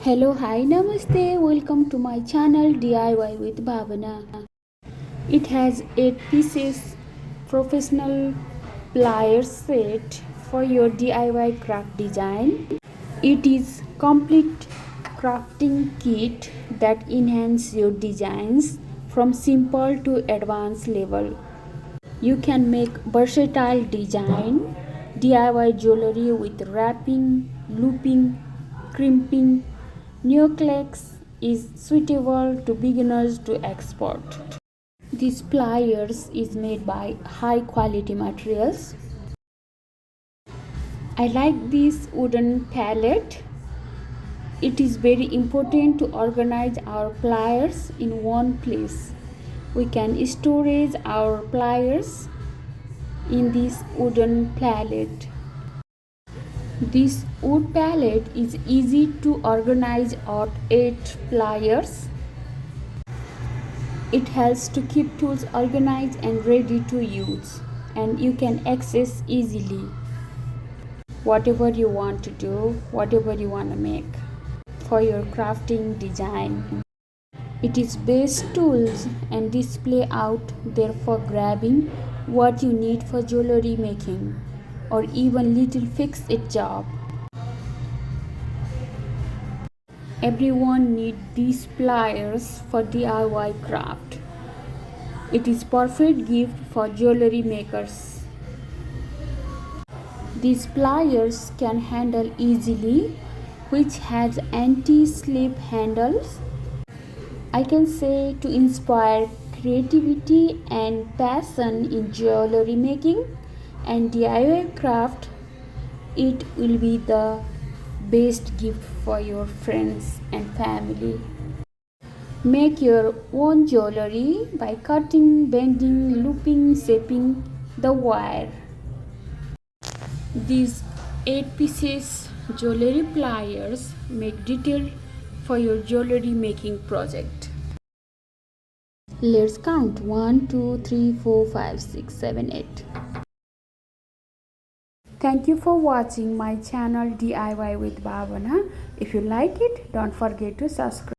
Hello, hi, namaste. Welcome to my channel DIY with Bhavana. It has 8 pieces professional pliers set for your DIY craft design. It is complete crafting kit that enhance your designs from simple to advanced level. You can make versatile design, DIY jewelry with wrapping, looping, crimping. NEWACALOX is suitable to beginners to expert. This pliers is made by high quality materials. I like this wooden palette. It is very important to organize our pliers in one place. We can storage our pliers in this wooden palette. This wood palette is easy to organize at 8 pliers. It helps to keep tools organized and ready to use, and you can access easily whatever you want to do, whatever you want to make for your crafting design. It is best tools and display out there for grabbing what you need for jewelry making or even little fix-it job. Everyone needs these pliers for DIY craft. It is perfect gift for jewelry makers. These pliers can handle easily, which has anti-slip handles. I can say to inspire creativity and passion in jewelry making and DIY craft. It will be the best gift for your friends and family. Make your own jewelry by cutting, bending, looping, shaping the wire. These 8 pieces jewelry pliers make detail for your jewelry making project. Let's count 1, 2, 3, 4, 5, 6, 7, 8. Thank you for watching my channel DIY with Bhavana. If you like it, don't forget to subscribe.